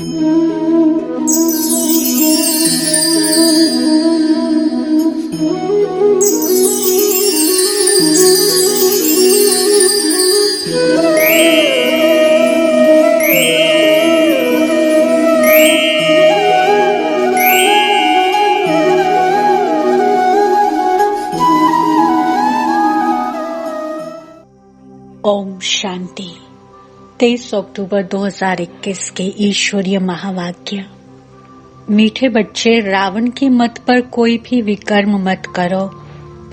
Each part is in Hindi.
ओम शांति। 23 अक्टूबर 2021 के ईश्वरीय महावाक्य। मीठे बच्चे, रावण की मत पर कोई भी विकर्म मत करो,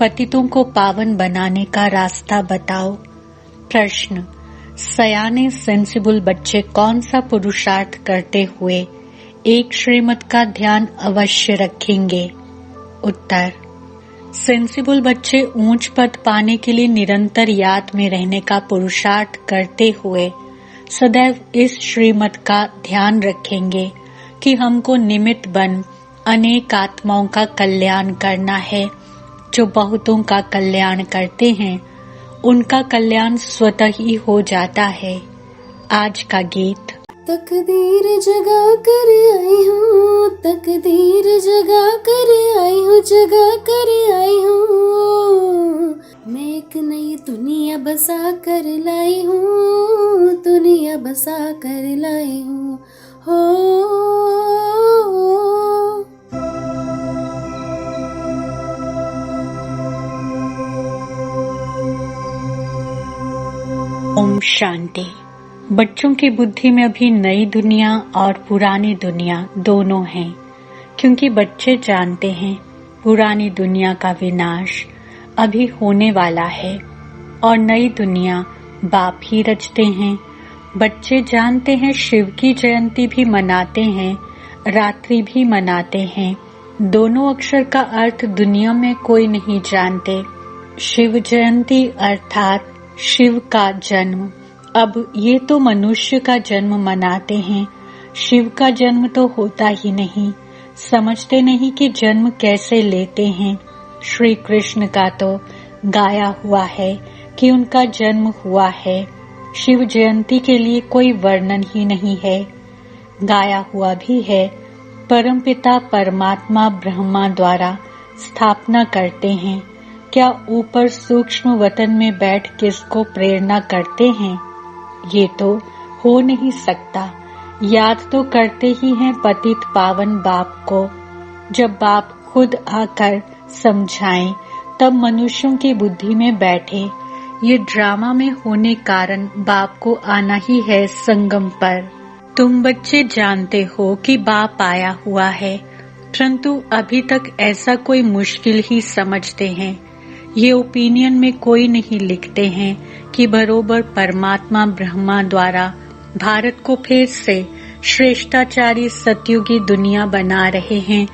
पतितों को पावन बनाने का रास्ता बताओ। प्रश्न, सयाने सेंसिबल बच्चे कौन सा पुरुषार्थ करते हुए एक श्रीमत का ध्यान अवश्य रखेंगे? उत्तर, सेंसिबल बच्चे ऊंच पद पाने के लिए निरंतर याद में रहने का पुरुषार्थ करते हुए सदैव इस श्रीमत का ध्यान रखेंगे कि हमको निमित्त बन अनेक आत्माओं का कल्याण करना है। जो बहुतों का कल्याण करते हैं उनका कल्याण स्वतः ही हो जाता है। आज का गीत। तकदीर जगा कर आई हूँ, तकदीर जगा कर आई हूँ, जगा कर आई हूँ। मैं एक नई दुनिया बसा कर लाई हूँ, दुनिया बसा कर लाई हूँ। हो ओम शांति। बच्चों की बुद्धि में अभी नई दुनिया और पुरानी दुनिया दोनों हैं, क्योंकि बच्चे जानते हैं पुरानी दुनिया का विनाश अभी होने वाला है और नई दुनिया बाप ही रचते हैं। बच्चे जानते हैं शिव की जयंती भी मनाते हैं, रात्रि भी मनाते हैं। दोनों अक्षर का अर्थ दुनिया में कोई नहीं जानते। शिव जयंती अर्थात शिव का जन्म। अब ये तो मनुष्य का जन्म मनाते हैं, शिव का जन्म तो होता ही नहीं। समझते नहीं कि जन्म कैसे लेते हैं। श्री कृष्ण का तो गाया हुआ है कि उनका जन्म हुआ है। शिव जयंती के लिए कोई वर्णन ही नहीं है। गाया हुआ भी है, परमपिता परमात्मा ब्रह्मा द्वारा स्थापना करते हैं। क्या ऊपर सूक्ष्म वतन में बैठ किसको प्रेरणा करते हैं? ये तो हो नहीं सकता। याद तो करते ही हैं पतित पावन बाप को। जब बाप खुद आकर समझाएं तब मनुष्यों की बुद्धि में बैठे। ये ड्रामा में होने कारण बाप को आना ही है संगम पर। तुम बच्चे जानते हो कि बाप आया हुआ है, परंतु अभी तक ऐसा कोई मुश्किल ही समझते हैं। ये ओपिनियन में कोई नहीं लिखते हैं कि बरोबर परमात्मा ब्रह्मा द्वारा भारत को फिर से श्रेष्ठाचारी सतयुगी दुनिया बना रहे हैं।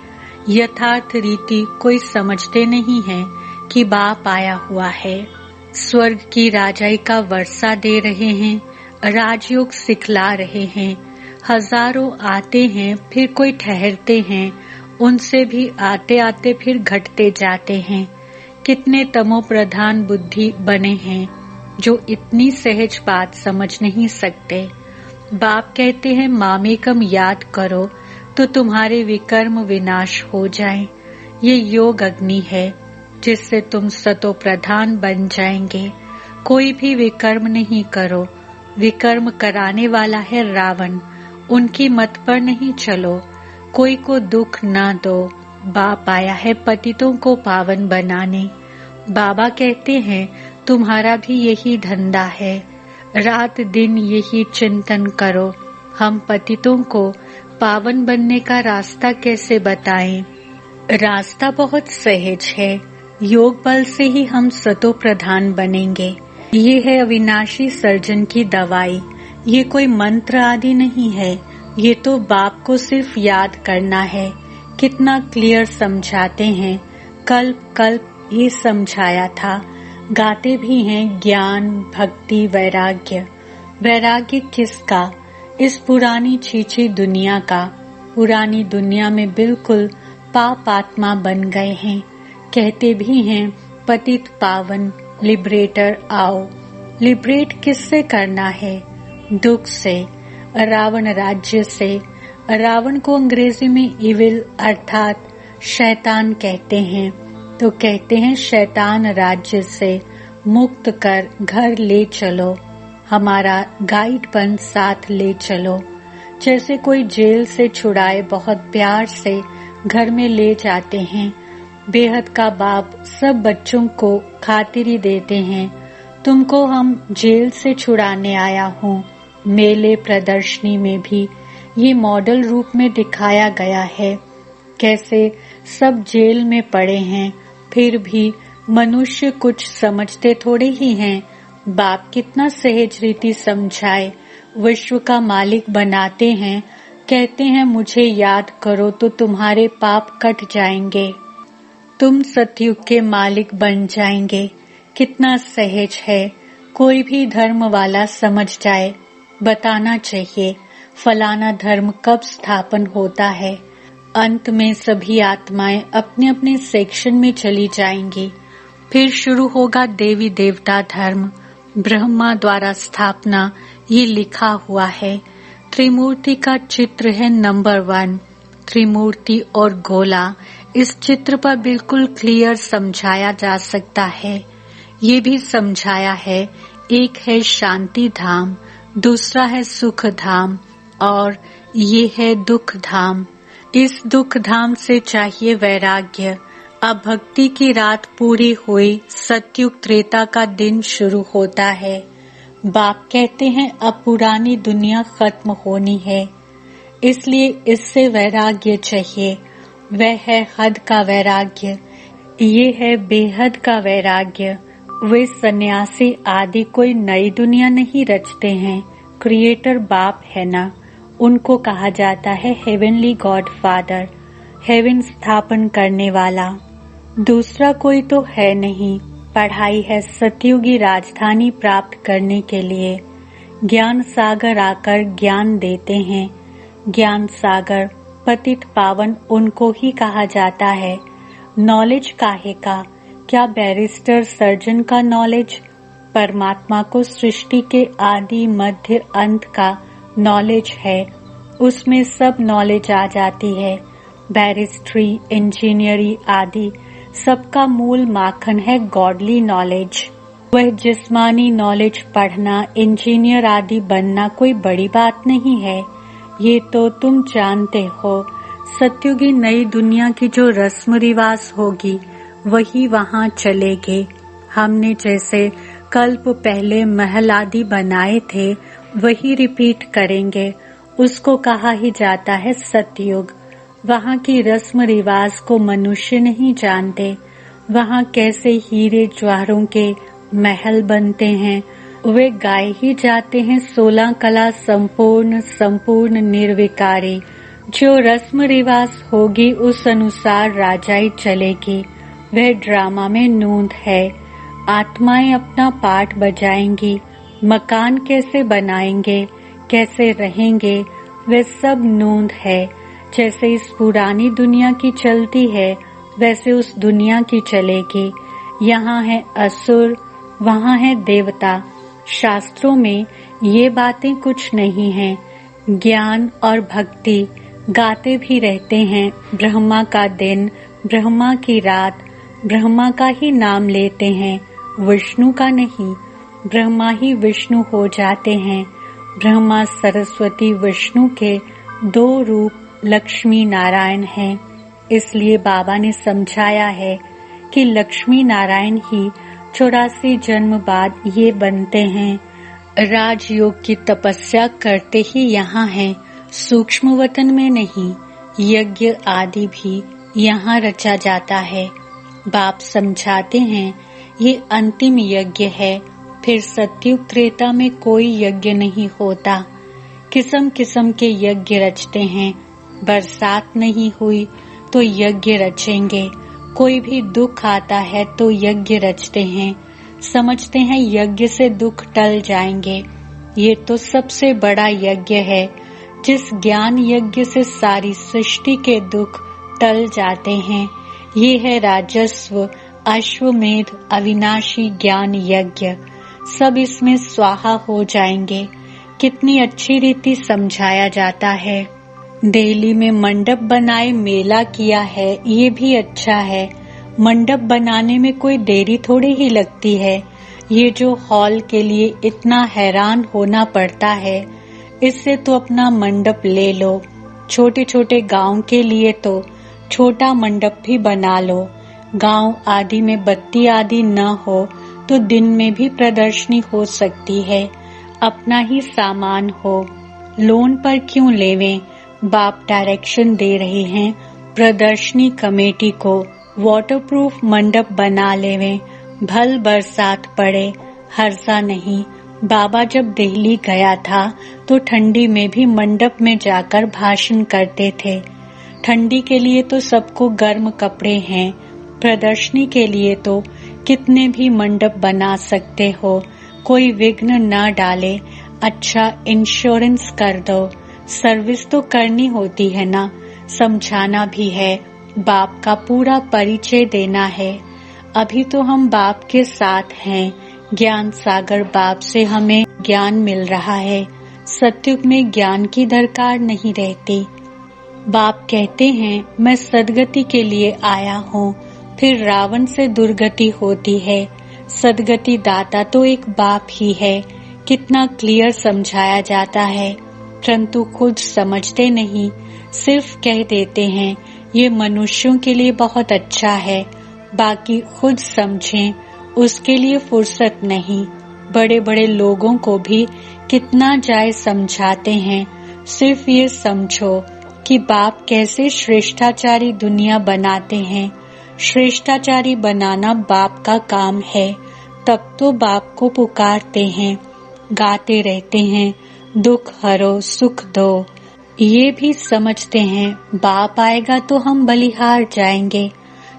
यथार्थ रीति कोई समझते नहीं है कि बाप आया हुआ है। स्वर्ग की राजाई का वर्षा दे रहे हैं, राजयोग सिखला रहे हैं। हजारों आते हैं, फिर कोई ठहरते हैं, उनसे भी आते आते फिर घटते जाते हैं। कितने तमो प्रधान बुद्धि बने हैं जो इतनी सहज बात समझ नहीं सकते। बाप कहते हैं मामेकम याद करो तो तुम्हारे विकर्म विनाश हो जाएं। ये योग अग्नि है जिससे तुम सतो प्रधान बन जाएंगे। कोई भी विकर्म नहीं करो। विकर्म कराने वाला है रावण, उनकी मत पर नहीं चलो। कोई को दुख ना दो। बाप आया है पतितों को पावन बनाने। बाबा कहते हैं तुम्हारा भी यही धंधा है, रात दिन यही चिंतन करो। हम पतितों को पावन बनने का रास्ता कैसे बताएं? रास्ता बहुत सहज है। योग बल से ही हम सतो प्रधान बनेंगे। ये है अविनाशी सर्जन की दवाई। ये कोई मंत्र आदि नहीं है। ये तो बाप को सिर्फ याद करना है। कितना क्लियर समझाते हैं। कल्प कल्प ये समझाया था। गाते भी हैं ज्ञान भक्ति वैराग्य। वैराग्य किसका? इस पुरानी छीछी दुनिया का। पुरानी दुनिया में बिल्कुल पाप आत्मा बन गए हैं। कहते भी हैं पतित पावन लिबरेटर आओ। लिबरेट किससे करना है? दुख से, रावण राज्य से, रावण को अंग्रेजी में इविल अर्थात शैतान कहते हैं। तो कहते हैं शैतान राज्य से मुक्त कर घर ले चलो, हमारा गाइड बन साथ ले चलो। जैसे कोई जेल से छुड़ाए बहुत प्यार से घर में ले जाते हैं। बेहद का बाप सब बच्चों को खातिरी देते हैं। तुमको हम जेल से छुड़ाने आया हूँ। मेले प्रदर्शनी में भी ये मॉडल रूप में दिखाया गया है। कैसे सब जेल में पड़े हैं, फिर भी मनुष्य कुछ समझते थोड़े ही हैं। बाप कितना सहज रीति समझाए, विश्व का मालिक बनाते हैं। कहते हैं मुझे याद करो तो तुम्हारे पाप कट जाएंगे, तुम सतयुग के मालिक बन जाएंगे। कितना सहज है, कोई भी धर्म वाला समझ जाए। बताना चाहिए फलाना धर्म कब स्थापन होता है। अंत में सभी आत्माएं अपने अपने सेक्शन में चली जाएंगी। फिर शुरू होगा देवी देवता धर्म, ब्रह्मा द्वारा स्थापना, ये लिखा हुआ है। त्रिमूर्ति का चित्र है नंबर 1। त्रिमूर्ति और गोला इस चित्र पर बिल्कुल क्लियर समझाया जा सकता है। ये भी समझाया है, एक है शांति धाम, दूसरा है सुख धाम और ये है दुख धाम। इस दुख धाम से चाहिए वैराग्य। अब भक्ति की रात पूरी हुई, सतयुग त्रेता का दिन शुरू होता है। बाप कहते हैं अब पुरानी दुनिया खत्म होनी है, इसलिए इससे वैराग्य चाहिए। वह है हद का वैराग्य, ये है बेहद का वैराग्य। वे सन्यासी आदि कोई नई दुनिया नहीं रचते हैं, क्रिएटर बाप है ना। उनको कहा जाता है हेवनली गॉड फादर, हेवन स्थापन करने वाला। दूसरा कोई तो है नहीं। पढ़ाई है सतयुगी राजधानी प्राप्त करने के लिए। ज्ञान सागर आकर ज्ञान देते हैं। ज्ञान सागर पतित पावन उनको ही कहा जाता है। नॉलेज काहे का? क्या बैरिस्टर सर्जन का नॉलेज? परमात्मा को सृष्टि के आदि मध्य अंत का नॉलेज है, उसमें सब नॉलेज आ जाती है। बैरिस्ट्री, इंजीनियरी आदि सबका मूल माखन है गॉडली नॉलेज। वह जिस्मानी नॉलेज पढ़ना, इंजीनियर आदि बनना कोई बड़ी बात नहीं है। ये तो तुम जानते हो। सतयुगी नई दुनिया की जो रस्म रिवाज होगी वही वहाँ चलेगे। हमने जैसे कल्प पहले महल आदि बनाए थे वही रिपीट करेंगे। उसको कहा ही जाता है सतयुग। वहाँ की रस्म रिवाज को मनुष्य नहीं जानते। वहाँ कैसे हीरे ज्वारों के महल बनते हैं वे गाए ही जाते हैं। 16 कला संपूर्ण निर्विकारी। जो रस्म रिवाज होगी उस अनुसार राजाई चलेगी। वह ड्रामा में नूंद है। आत्माएं अपना पाठ बजाएंगी। मकान कैसे बनाएंगे, कैसे रहेंगे, वे सब नूंद है। जैसे इस पुरानी दुनिया की चलती है वैसे उस दुनिया की चलेगी। यहाँ है असुर, वहाँ है देवता। शास्त्रों में ये बातें कुछ नहीं हैं। ज्ञान और भक्ति गाते भी रहते हैं। ब्रह्मा का दिन, ब्रह्मा की रात, ब्रह्मा का ही नाम लेते हैं, विष्णु का नहीं। ब्रह्मा ही विष्णु हो जाते हैं। ब्रह्मा सरस्वती विष्णु के 2 रूप लक्ष्मी नारायण हैं। इसलिए बाबा ने समझाया है कि लक्ष्मी नारायण ही 84 जन्म बाद ये बनते हैं। राजयोग की तपस्या करते ही यहाँ हैं, सूक्ष्म वतन में नहीं। यज्ञ आदि भी यहाँ रचा जाता है। बाप समझाते हैं ये अंतिम यज्ञ है। फिर सतयुग त्रेता में कोई यज्ञ नहीं होता। किस्म किस्म के यज्ञ रचते हैं। बरसात नहीं हुई तो यज्ञ रचेंगे। कोई भी दुख आता है तो यज्ञ रचते हैं। समझते हैं यज्ञ से दुख टल जाएंगे। ये तो सबसे बड़ा यज्ञ है। जिस ज्ञान यज्ञ से सारी सृष्टि के दुख टल जाते हैं। ये है राजस्व, अश्वमेध, अविनाशी ज्ञान यज्ञ। सब इसमें स्वाहा हो जाएंगे। कितनी अच्छी रीति समझाया जाता है। दिल्ली में मंडप बनाए मेला किया है, ये भी अच्छा है। मंडप बनाने में कोई देरी थोड़ी ही लगती है। ये जो हॉल के लिए इतना हैरान होना पड़ता है, इससे तो अपना मंडप ले लो। छोटे छोटे गांव के लिए तो छोटा मंडप भी बना लो। गांव आदि में बत्ती आदि न हो तो दिन में भी प्रदर्शनी हो सकती है। अपना ही सामान हो, लोन पर क्यों लेवें। बाप डायरेक्शन दे रहे हैं प्रदर्शनी कमेटी को, वाटरप्रूफ मंडप बना लेवें। भल बरसात पड़े, हर्षा नहीं। बाबा जब दिल्ली गया था तो ठंडी में भी मंडप में जाकर भाषण करते थे। ठंडी के लिए तो सबको गर्म कपड़े हैं, प्रदर्शनी के लिए तो कितने भी मंडप बना सकते हो, कोई विघ्न न डाले। अच्छा इंश्योरेंस कर दो, सर्विस तो करनी होती है ना, समझाना भी है, बाप का पूरा परिचय देना है। अभी तो हम बाप के साथ हैं, ज्ञान सागर बाप से हमें ज्ञान मिल रहा है। सतयुग में ज्ञान की दरकार नहीं रहती। बाप कहते हैं मैं सदगति के लिए आया हूँ, फिर रावण से दुर्गति होती है। सदगति दाता तो एक बाप ही है। कितना क्लियर समझाया जाता है, परंतु खुद समझते नहीं, सिर्फ कह देते हैं ये मनुष्यों के लिए बहुत अच्छा है, बाकी खुद समझें उसके लिए फुर्सत नहीं। बड़े बड़े लोगों को भी कितना जाए समझाते हैं। सिर्फ ये समझो कि बाप कैसे श्रेष्ठाचारी दुनिया बनाते हैं। श्रेष्ठाचारी बनाना बाप का काम है, तब तो बाप को पुकारते हैं, गाते रहते हैं दुख हरो सुख दो। ये भी समझते हैं बाप आएगा तो हम बलिहार जाएंगे,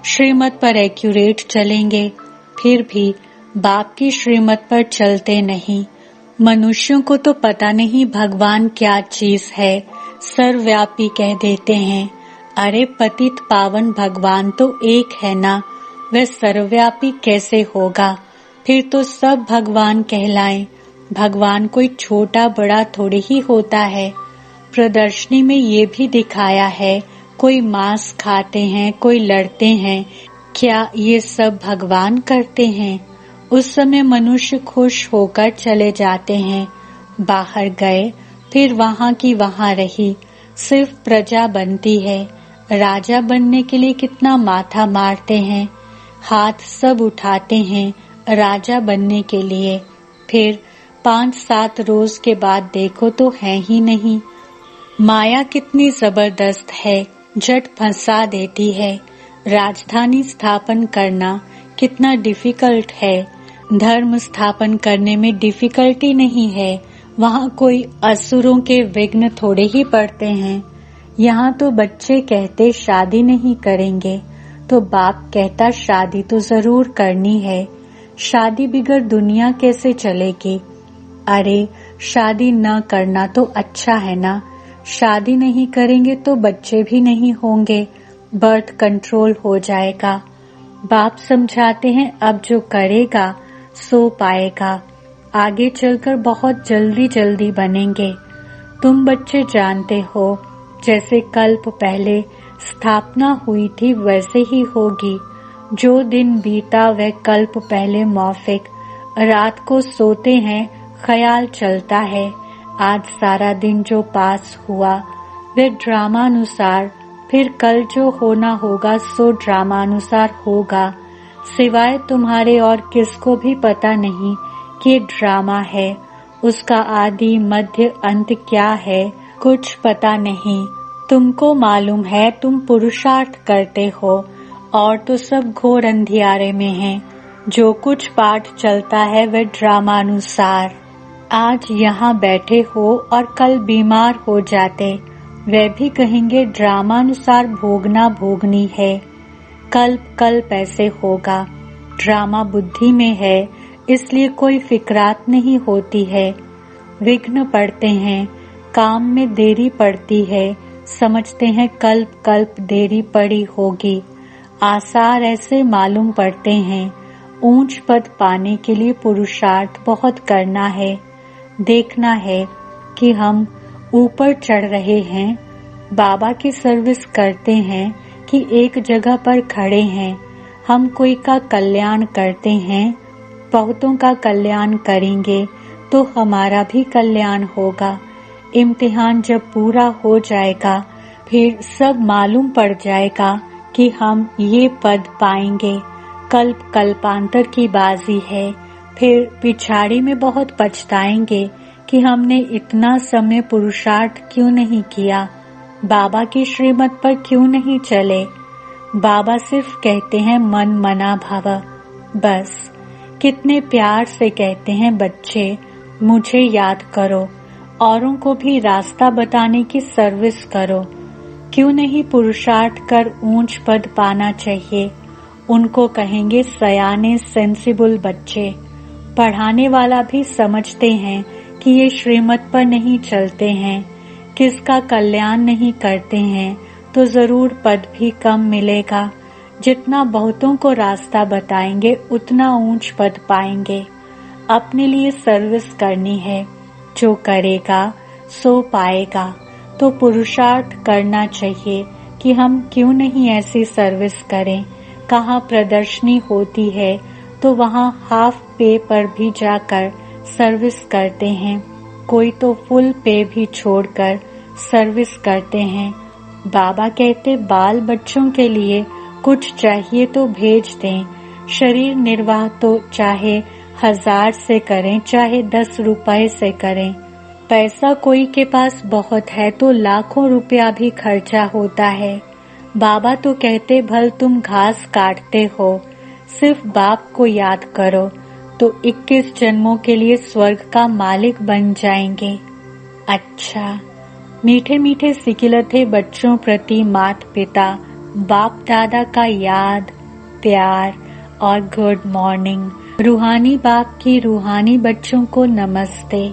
श्रीमत पर एक्यूरेट चलेंगे, फिर भी बाप की श्रीमत पर चलते नहीं। मनुष्यों को तो पता नहीं भगवान क्या चीज है, सर्वव्यापी कह देते हैं। अरे पतित पावन भगवान तो एक है ना, वह सर्वव्यापी कैसे होगा। फिर तो सब भगवान कहलाएं। भगवान कोई छोटा बड़ा थोड़ी ही होता है। प्रदर्शनी में ये भी दिखाया है, कोई मांस खाते हैं, कोई लड़ते हैं, क्या ये सब भगवान करते हैं। उस समय मनुष्य खुश होकर चले जाते हैं। बाहर गए, फिर वहाँ की वहाँ रही, सिर्फ प्रजा बनती है। राजा बनने के लिए कितना माथा मारते हैं, हाथ सब उठाते हैं राजा बनने के लिए, फिर 5-7 रोज के बाद देखो तो है ही नहीं। माया कितनी जबरदस्त है, झट फंसा देती है। राजधानी स्थापन करना कितना डिफिकल्ट है, धर्म स्थापन करने में डिफिकल्टी नहीं है। वहाँ कोई असुरों के विघ्न थोड़े ही पड़ते हैं। यहाँ तो बच्चे कहते शादी नहीं करेंगे, तो बाप कहता शादी तो जरूर करनी है। शादी बिगर दुनिया कैसे चलेगी। अरे शादी न करना तो अच्छा है ना, शादी नहीं करेंगे तो बच्चे भी नहीं होंगे, बर्थ कंट्रोल हो जाएगा। बाप समझाते हैं अब जो करेगा सो पाएगा, आगे चलकर बहुत जल्दी जल्दी बनेंगे। तुम बच्चे जानते हो, जैसे कल्प पहले स्थापना हुई थी वैसे ही होगी। जो दिन बीता वह कल्प पहले मौफिक। रात को सोते हैं, ख्याल चलता है आज सारा दिन जो पास हुआ वह ड्रामानुसार, फिर कल जो होना होगा सो ड्रामानुसार होगा। सिवाय तुम्हारे और किसको भी पता नहीं कि ड्रामा है, उसका आदि मध्य अंत क्या है, कुछ पता नहीं। तुमको मालूम है तुम पुरुषार्थ करते हो, और तो सब घोर अंधियारे में है। जो कुछ पाठ चलता है वह ड्रामानुसार। आज यहाँ बैठे हो और कल बीमार हो जाते, वे भी कहेंगे ड्रामानुसार भोगना भोगनी है। कल्प ऐसे होगा। ड्रामा बुद्धि में है, इसलिए कोई फिक्रात नहीं होती है। विघ्न पड़ते हैं, काम में देरी पड़ती है, समझते हैं कल्प देरी पड़ी होगी। आसार ऐसे मालूम पड़ते हैं। ऊंच पद पाने के लिए पुरुषार्थ बहुत करना है। देखना है कि हम ऊपर चढ़ रहे हैं, बाबा की सर्विस करते हैं कि एक जगह पर खड़े हैं, हम कोई का कल्याण करते हैं, बहुतों का कल्याण करेंगे तो हमारा भी कल्याण होगा। इम्तिहान जब पूरा हो जाएगा फिर सब मालूम पड़ जाएगा कि हम ये पद पाएंगे। कल्प कल्पांतर की बाजी है, फिर पिछाड़ी में बहुत पछताएंगे कि हमने इतना समय पुरुषार्थ क्यों नहीं किया, बाबा की श्रीमत पर क्यों नहीं चले। बाबा सिर्फ कहते हैं मन मना भव, बस। कितने प्यार से कहते हैं बच्चे मुझे याद करो, औरों को भी रास्ता बताने की सर्विस करो। क्यों नहीं पुरुषार्थ कर ऊंच पद पाना चाहिए। उनको कहेंगे सयाने सेंसिबल बच्चे। पढ़ाने वाला भी समझते हैं कि ये श्रीमत पर नहीं चलते हैं, किसका कल्याण नहीं करते हैं, तो जरूर पद भी कम मिलेगा। जितना बहुतों को रास्ता बताएंगे उतना ऊंच पद पाएंगे। अपने लिए सर्विस करनी है, जो करेगा सो पाएगा। तो पुरुषार्थ करना चाहिए कि हम क्यों नहीं ऐसी सर्विस करें। कहाँ प्रदर्शनी होती है तो वहाँ हाफ पे पर भी जाकर सर्विस करते हैं, कोई तो फुल पे भी छोड़कर सर्विस करते हैं। बाबा कहते बाल बच्चों के लिए कुछ चाहिए तो भेज दें। शरीर निर्वाह तो चाहे 1000 से करें चाहे 10 रुपए से करें। पैसा कोई के पास बहुत है तो लाखों रुपया भी खर्चा होता है। बाबा तो कहते भल तुम घास काटते हो, सिर्फ बाप को याद करो तो 21 जन्मों के लिए स्वर्ग का मालिक बन जाएंगे। अच्छा, मीठे मीठे सिकिलते बच्चों प्रति मात पिता बाप दादा का याद, प्यार और गुड मॉर्निंग। रूहानी बाप की रूहानी बच्चों को नमस्ते।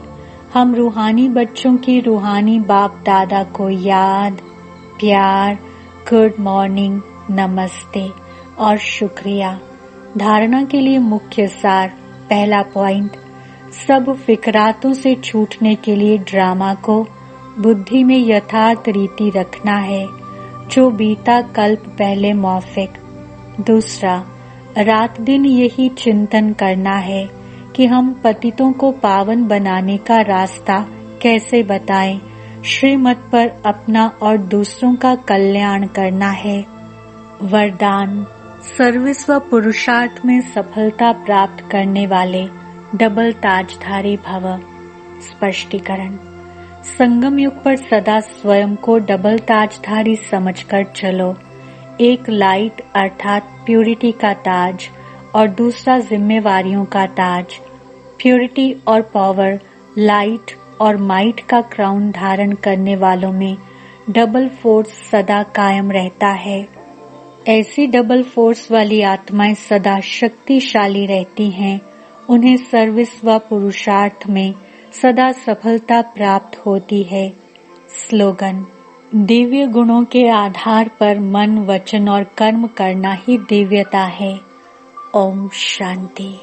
हम रूहानी बच्चों की रूहानी बाप दादा को याद, प्यार, गुड मॉर्निंग, नमस्ते और शुक्रिया। धारणा के लिए मुख्य सार। पहला पॉइंट, सब फिक्रातों से छूटने के लिए ड्रामा को बुद्धि में यथार्थ रीति रखना है, जो बीता कल्प पहले मौफिक। दूसरा, रात दिन यही चिंतन करना है कि हम पतितों को पावन बनाने का रास्ता कैसे बताएं। श्रीमत पर अपना और दूसरों का कल्याण करना है। वरदान, सर्विस व पुरुषार्थ में सफलता प्राप्त करने वाले डबल ताजधारी भव। स्पष्टीकरण, संगम युग पर सदा स्वयं को डबल ताजधारी समझकर चलो। एक लाइट अर्थात प्यूरिटी का ताज और दूसरा जिम्मेवारियों का ताज। प्यूरिटी और पावर, लाइट और माइट का क्राउन धारण करने वालों में डबल फोर्स सदा कायम रहता है। ऐसी डबल फोर्स वाली आत्माएं सदा शक्तिशाली रहती हैं। उन्हें सर्विस व पुरुषार्थ में सदा सफलता प्राप्त होती है। स्लोगन, दिव्य गुणों के आधार पर मन, वचन और कर्म करना ही दिव्यता है। ओम शांति।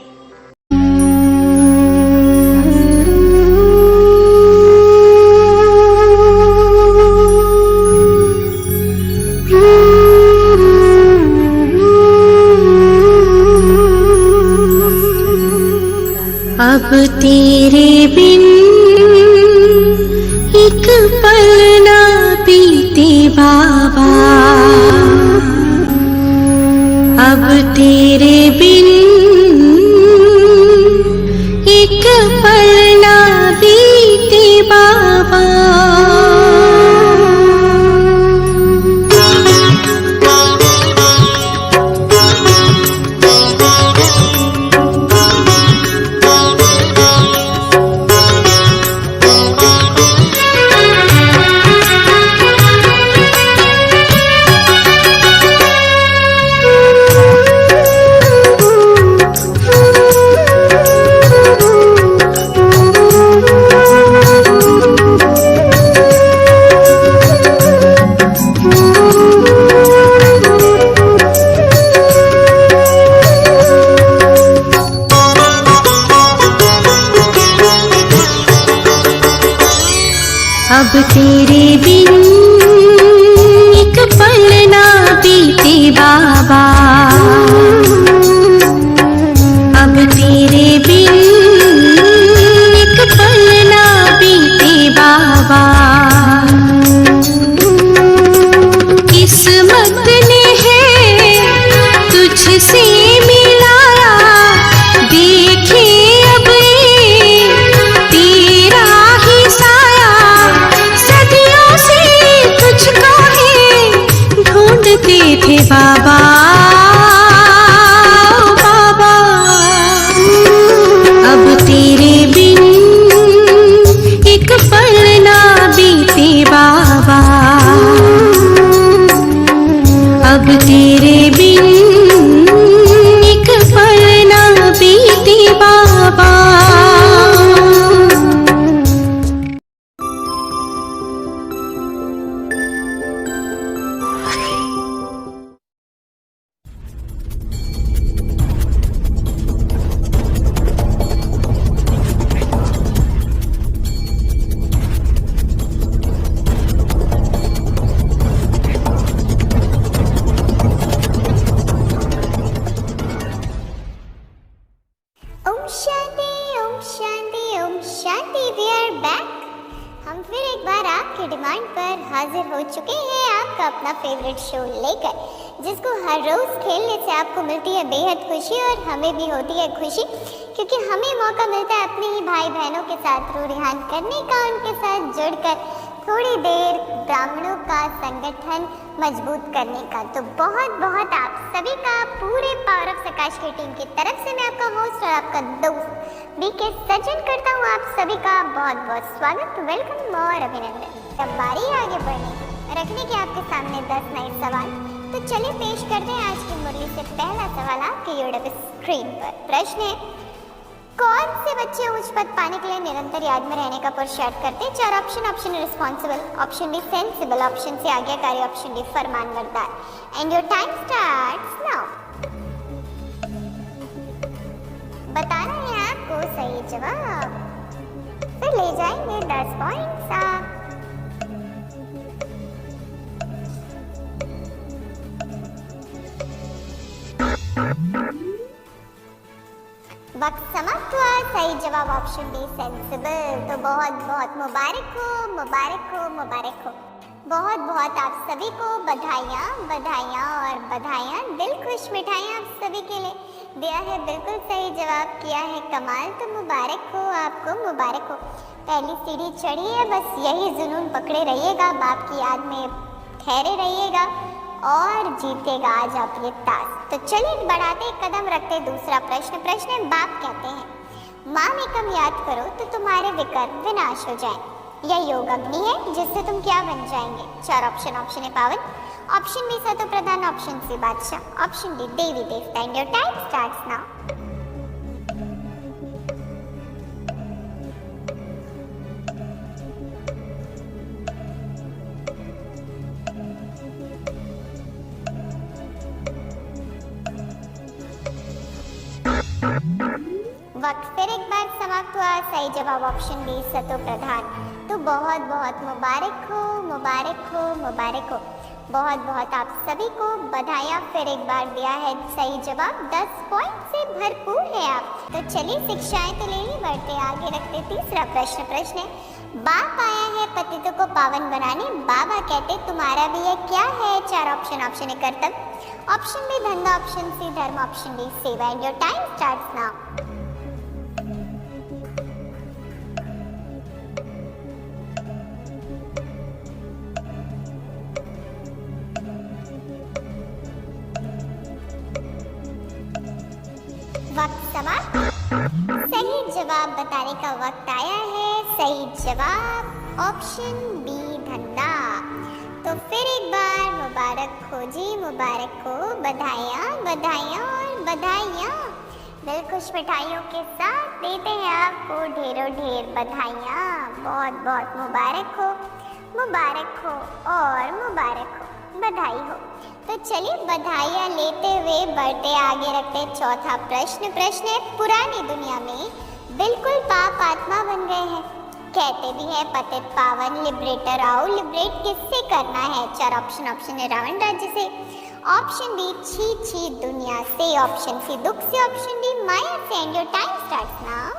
अब तेरे बिन एक पल ना बीते बाबा, अब तेरे बिन एक पल ना बीते बाबा। चुके हैं आपका अपना फेवरेट शो लेकर, जिसको हर रोज खेलने से आपको मिलती है बेहद खुशी और हमें भी होती है खुशी, क्योंकि हमें मौका मिलता है अपने ही भाई बहनों के साथ रूहान करने का, उनके साथ जुड़कर थोड़ी देर ब्राह्मणों का संगठन मजबूत करने का। तो बहुत बहुत आप सभी का पूरे पावर ऑफ सकाश की टीम की तरफ से मैं आपका होस्ट और आपका दोस्त बीके सज्जन करता हूँ आप सभी का बहुत बहुत स्वागत, वेलकम और अभिनंदन। अब बारी आगे बढ़ने रखने के आपके सामने 10 नए सवाल, तो चलिए पेश करते हैं आज की मुरली से पहला सवाल आपके यूट्यूब स्क्रीन पर। प्रश्न है, कौन से बच्चे उच्च पद पाने के लिए निरंतर याद में रहने का पुरुषार्थ करते हैं? 4 option. Option A responsible, option B sensible, option C आज्ञाकारी, ऑप्शन डी फरमानबरदार। And your time starts now. बताना है आपको सही जवाब, फिर ले जाएंगे 10 पॉइंट्स आप। वक्त समाप्त हुआ, सही जवाब ऑप्शन डी सेंसिबल। तो बहुत बहुत मुबारक हो, मुबारक हो, मुबारक हो। बहुत बहुत आप सभी को बधाइयाँ, बधाइयाँ और बधाइयाँ। दिल खुश मिठाइयाँ आप सभी के लिए दिया है, बिल्कुल सही जवाब किया है, कमाल। तो मुबारक हो आपको, मुबारक हो। पहली सीढ़ी चढ़ी है, बस यही जुनून पकड़े रहिएगा, बाप की याद में ठहरे रहिएगा और जीतेगा आज आप ये टास्क। तो चलिए बढ़ाते एक कदम रखते दूसरा प्रश्न। प्रश्न है, बाप कहते हैं माँ में कम याद करो तो तुम्हारे विकर्म विनाश हो जाए। यह योग अग्नि है जिससे तुम क्या बन जाएंगे? 4 ऑप्शन। ऑप्शन ए पावन, ऑप्शन बी सतो प्रधान, ऑप्शन सी बादशाह, ऑप्शन डी देवी देवता। And your time starts now. वक्त फिर एक बार समाप्त हुआ, सही जवाब ऑप्शन बी सतो प्रधान। तो बहुत बहुत मुबारक हो, मुबारक हो, मुबारक हो। बहुत बहुत आप सभी को बधाइयाँ, फिर एक बार दिया है सही जवाब, 10 पॉइंट से भरपूर है आप। तो चलिए शिक्षाएं तो ले ली, बढ़ते आगे रखते तीसरा प्रश्न। प्रश्न है, बाप आया है पतितों को पावन बनाने, बाबा कहते तुम्हारा भी यह क्या है? 4 ऑप्शन। ऑप्शन ए कर्तव्य, ऑप्शन बी धंधा, ऑप्शन सी धर्म, ऑप्शन डी सेवा। And your time starts now. वक्त समाप्त, सही जवाब बताने का वक्त आया है। सही जवाब ऑप्शन बी धंधा। तो फिर एक बार मुबारक हो जी, मुबारक हो, बधाइयाँ, बधाइयाँ और बधाइयाँ। दिल खुश मिठाइयों के साथ देते हैं आपको ढेरों ढेर बधाइयाँ। बहुत बहुत मुबारक हो, मुबारक हो और मुबारक हो, बधाई हो। तो चलिए बधाइयाँ लेते हुए बढ़ते आगे रखते चौथा प्रश्न। प्रश्न है, पुरानी दुनिया में बिल्कुल पाप आत्मा बन गए हैं, कहते भी है पतित पावन लिबरेटर आओ, लिबरेट किससे करना है? 4 ऑप्शन। ऑप्शन ए रावण राज्य से, ऑप्शन बी छी छी दुनिया से, ऑप्शन सी दुख से, ऑप्शन डी माया से। And your time starts now.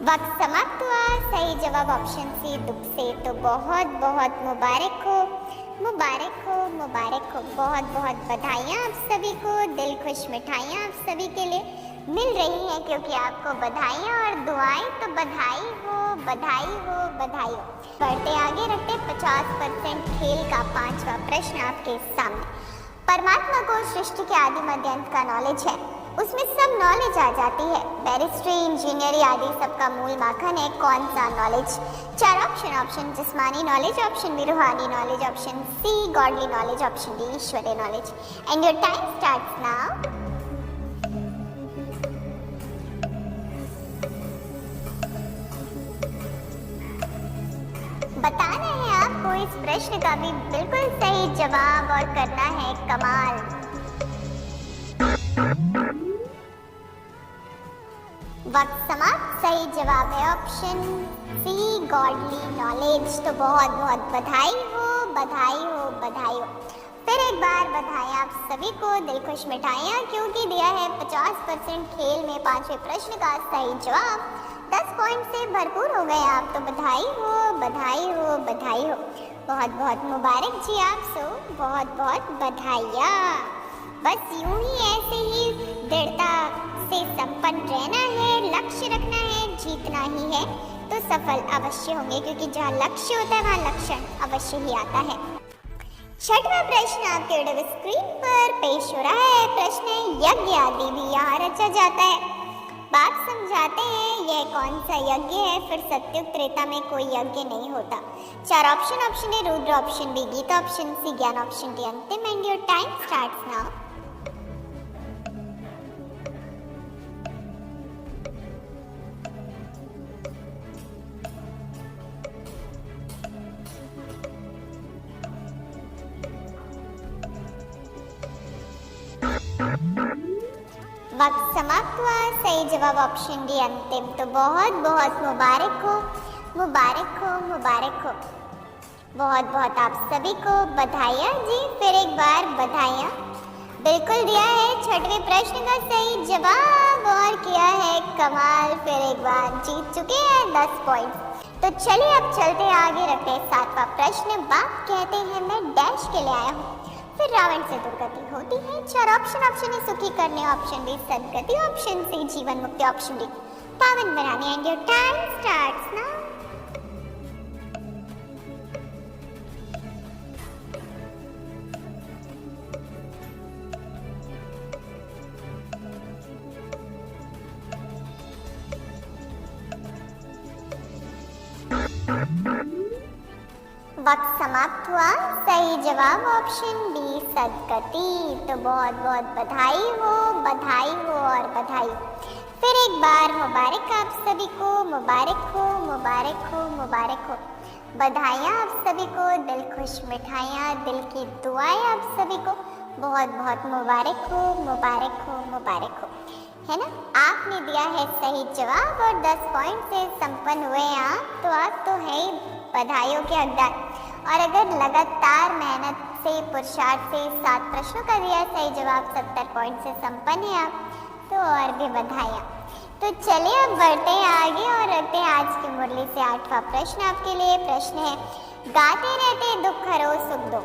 वक्त समाप्त हुआ, सही जवाब ऑप्शन सी दुख से। तो बहुत बहुत मुबारक हो, मुबारक हो, मुबारक हो। बहुत बहुत बधाइयाँ आप सभी को, दिल खुश मिठाइयाँ आप सभी के लिए मिल रही हैं, क्योंकि आपको बधाइयाँ और दुआएं। तो बधाई हो, बधाई हो, बधाई हो। बढ़ते आगे रखते 50% खेल का 5वां प्रश्न आपके सामने। परमात्मा को सृष्टि के आदि मध्य अंत का नॉलेज है, उसमें सब नॉलेज आ जाती है, बैरिस्ट्री, इंजीनियरिंग आदि सबका मूल माखन है, कौन सा नॉलेज? 4 ऑप्शन। ऑप्शन जिस्मानी नॉलेज, ऑप्शन बी रूहानी knowledge, option C godly knowledge, option D ईश्वरीय knowledge. And your time starts now. बताना है आपको इस प्रश्न का भी बिल्कुल सही जवाब और करना है कमाल। वक्त समाप्त, सही जवाब है ऑप्शन सी, गॉडली नॉलेज। तो बहुत बहुत बधाई हो, बधाई हो, बधाई हो। फिर एक बार बधाई आप सभी को, दिल खुश मिठाइयाँ, क्योंकि दिया है 50% खेल में 5वें प्रश्न का सही जवाब। 10 पॉइंट से भरपूर हो गए आप, तो बधाई हो, बधाई हो, बधाई हो। बहुत बहुत मुबारक जी आप सो, बहुत बहुत बधाइयाँ। बस यूं ही ऐसे ही दृढ़ता से संपन्न रहना है, लक्ष्य रखना है, जीतना ही है, तो सफल अवश्य होंगे, क्योंकि जहाँ लक्ष्य होता है वहाँ लक्षण अवश्य ही आता है। छठवां प्रश्न आपके वीडियो स्क्रीन पर पेश हो रहा है। प्रश्न है, यज्ञ आदि भी यहाँ रचा जाता है। बाप समझाते हैं यह कौन सा यज्ञ है, फिर सत्युग त्रेता में कोई यज्ञ नहीं होता। 4 ऑप्शन है Rudra, option B Gita, option C ज्ञान, ऑप्शन डी अंतिम, and your time starts now. वक्त समाप्त हुआ। सही जवाब ऑप्शन डी अंतिम। तो बहुत बहुत मुबारक हो, मुबारक हो, मुबारक हो। बहुत बहुत आप सभी को बधाइयाँ जी। फिर एक बार बधाइयाँ। बिल्कुल दिया है 6वें प्रश्न का सही जवाब और किया है कमाल। फिर एक बार जीत चुके हैं 10 पॉइंट। तो चलिए अब चलते हैं आगे, रखते हैं 7वां प्रश्न। बाप कहते हैं मैं डैश के लिए आया हूँ, फिर रावण से दुर्गति होती है। 4 ऑप्शन है सुखी करने, ऑप्शन बी सदगति, ऑप्शन सी जीवन मुक्ति, ऑप्शन डी पावन बनाने, and your time starts now. वक्त समाप्त हुआ। सही जवाब ऑप्शन बी सदगति। तो बहुत बहुत बधाई हो, बधाई हो और बधाई। फिर एक बार मुबारक आप सभी को, मुबारक हो, मुबारक हो, मुबारक हो। बधाइयाँ आप सभी को, दिल खुश मिठाइयाँ, दिल की दुआएं आप सभी को। बहुत बहुत मुबारक हो, मुबारक हो, मुबारक हो, है ना। आपने दिया है सही जवाब और 10 पॉइंट से संपन्न हुए आप, तो आप तो है ही बधाइयों के हकदार। और अगर लगातार मेहनत से, पुरुषार्थ से 7 प्रश्नों का दिया सही जवाब, 70 पॉइंट से संपन्न है आप, तो और भी बधाइयाँ। तो चलिए अब बढ़ते हैं आगे और रखते हैं आज की मुरली से 8वां प्रश्न आपके लिए। प्रश्न है, गाते रहते दुख हरो सुख दो,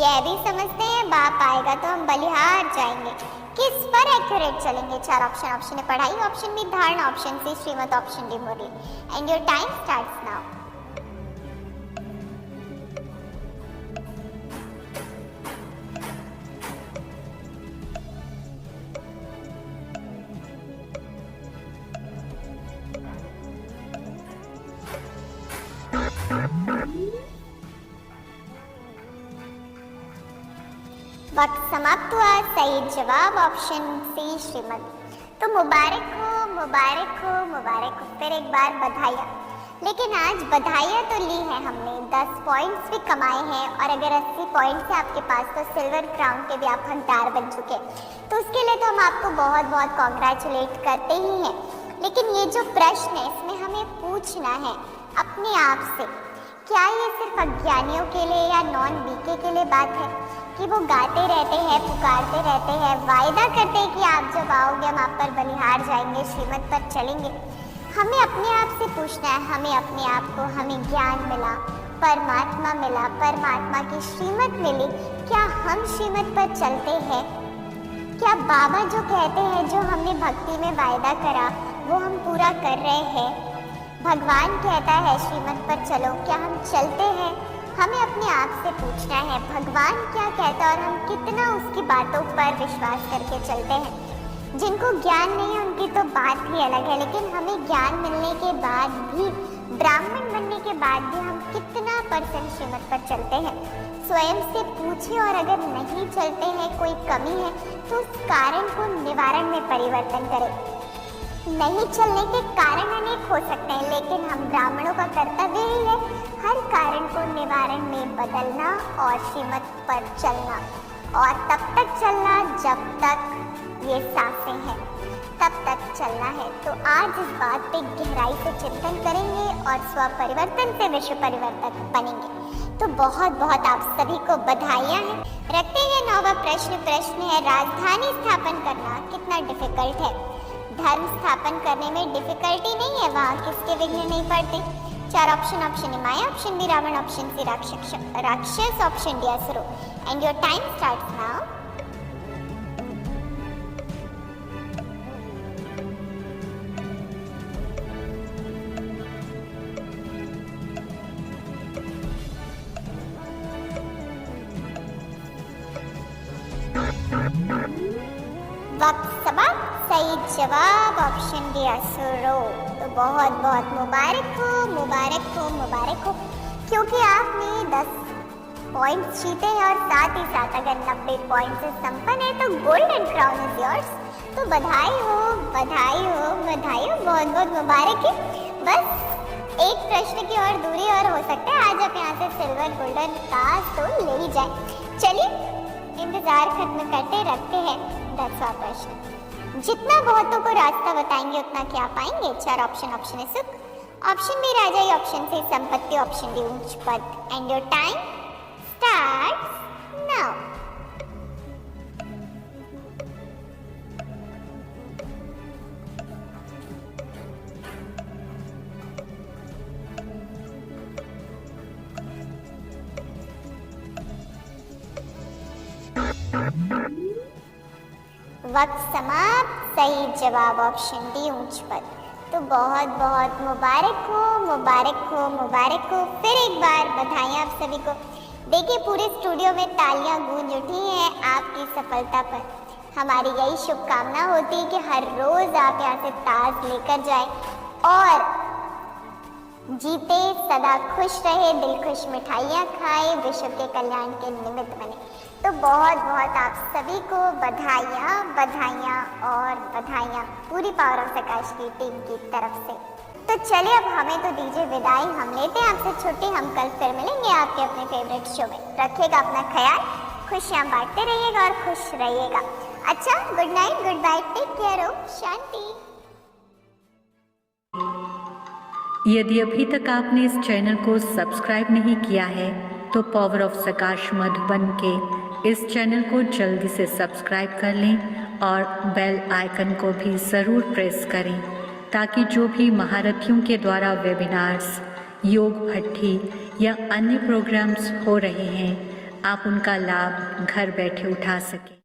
यह भी समझते हैं बाप आएगा तो हम बलिहार जाएंगे, किस पर एक्यूरेट चलेंगे। 4 ऑप्शन है पढ़ाई, ऑप्शन बी धारणा, ऑप्शन सी श्रीमत, ऑप्शन डी मुरली, and your time starts now. वक्त समाप्त हुआ। सही जवाब ऑप्शन सी श्रीमत। तो मुबारक हो, मुबारक हो, मुबारक हो। फिर एक बार बधाइयाँ। लेकिन आज बधाइयाँ तो ली है हमने, 10 पॉइंट्स भी कमाए हैं, और अगर 80 पॉइंट्स है आपके पास तो सिल्वर क्राउन के भी आप हकदार बन चुके। तो उसके लिए तो हम आपको बहुत बहुत कॉन्ग्रेचुलेट करते ही हैं। लेकिन ये जो प्रश्न है इसमें हमें पूछना है अपने आप से, क्या ये सिर्फ अज्ञानियों के लिए या नॉन बीके के लिए बात है कि वो गाते रहते हैं, पुकारते रहते हैं, वायदा करते हैं कि आप जब आओगे हम आप पर बलिहार जाएंगे, श्रीमत पर चलेंगे। हमें अपने आप से पूछना है, हमें अपने आप को, हमें ज्ञान मिला, परमात्मा मिला, परमात्मा की श्रीमत मिली, क्या हम श्रीमत पर चलते हैं? क्या बाबा जो कहते हैं, जो हमने भक्ति में वायदा करा, वो हम पूरा कर रहे हैं? भगवान कहता है श्रीमत पर चलो, क्या हम चलते हैं? हमें अपने आप से पूछना है भगवान क्या कहता है और हम कितना उसकी बातों पर विश्वास करके चलते हैं। जिनको ज्ञान नहीं है उनकी तो बात ही अलग है, लेकिन हमें ज्ञान मिलने के बाद भी, ब्राह्मण बनने के बाद भी हम कितना % श्रीमत पर चलते हैं? स्वयं से पूछे, और अगर नहीं चलते हैं, कोई कमी है, तो उस कारण को निवारण में परिवर्तन करें। नहीं चलने के कारण अनेक हो सकते हैं, लेकिन हम ब्राह्मणों का कर्तव्य ही है हर कारण को निवारण में बदलना और श्रीमत पर चलना, और तब तक चलना जब तक ये सांसें हैं, तब तक चलना है। तो आज इस बात पे गहराई से चिंतन करेंगे और स्व परिवर्तन से विश्व परिवर्तक बनेंगे। तो बहुत बहुत आप सभी को बधाइयाँ हैं। रखते हैं 9वां प्रश्न है राजधानी स्थापन करना कितना डिफिकल्ट है। धर्म स्थापन करने में डिफिकल्टी नहीं है, वहाँ किसके विघ्न नहीं पड़ते। 4 ऑप्शन ए माया, option B Ravan, option C राक्षस, ऑप्शन डी असुर। And your time starts now. वक्त समाप्त। सही जवाब ऑप्शन डी असुरो। तो बहुत बहुत मुबारक हो, मुबारक हो, मुबारक हो, क्योंकि आपने 10 पॉइंट्स जीते हैं और साथ ही साथ अगर 90 पॉइंट से संपन्न है तो गोल्डन क्राउन इज योर्स। तो बधाई हो, बधाई हो, बधाई हो, बहुत बहुत मुबारक है। बस एक प्रश्न की और दूरी और हो सकता है, आज आप यहाँ से सिल्वर गोल्डन ताज तो ले ही जाए। चलिए इंतजार खत्म करते रखते हैं 10वां प्रश्न। जितना बहुतों को रास्ता बताएंगे उतना क्या पाएंगे। 4 ऑप्शन ए सुख, ऑप्शन बी राजाई, ऑप्शन सी संपत्ति, ऑप्शन डी उच्च पद। And your time starts now. वक्त समाप्त। सही जवाब ऑप्शन डी उच्च पद। तो बहुत बहुत मुबारक हो, मुबारक हो, मुबारक हो। फिर एक बार बधाइयाँ आप सभी को। देखिए पूरे स्टूडियो में तालियां गूंज उठी हैं आपकी सफलता पर। हमारी यही शुभकामना होती है कि हर रोज आप यहाँ से ताज लेकर जाएं और जीते, सदा खुश रहे, दिल खुश मिठाइयाँ खाए, विश्व के कल्याण के निमित्त बने। तो बहुत बहुत आप सभी को बधाइयाँ, बधाइयाँ और बधाइयाँ पूरी पावर ऑफ प्रकाश की टीम की तरफ से। तो चलिए अब हमें तो दीजिए विदाई, हम लेते हैं आपसे छुट्टी। हम कल फिर मिलेंगे आपके अपने फेवरेट शो में। रखिएगा अपना ख्याल, खुशियाँ बांटते रहिएगा और खुश रहिएगा। अच्छा, good night, good bye, take care, ओम शांति। यदि अभी तक आपने इस चैनल को सब्सक्राइब नहीं किया है तो पावर ऑफ प्रकाश मधुबन के इस चैनल को जल्दी से सब्सक्राइब कर लें और बेल आइकन को भी ज़रूर प्रेस करें ताकि जो भी महारथियों के द्वारा वेबिनार्स, योग भट्ठी या अन्य प्रोग्राम्स हो रहे हैं आप उनका लाभ घर बैठे उठा सकें।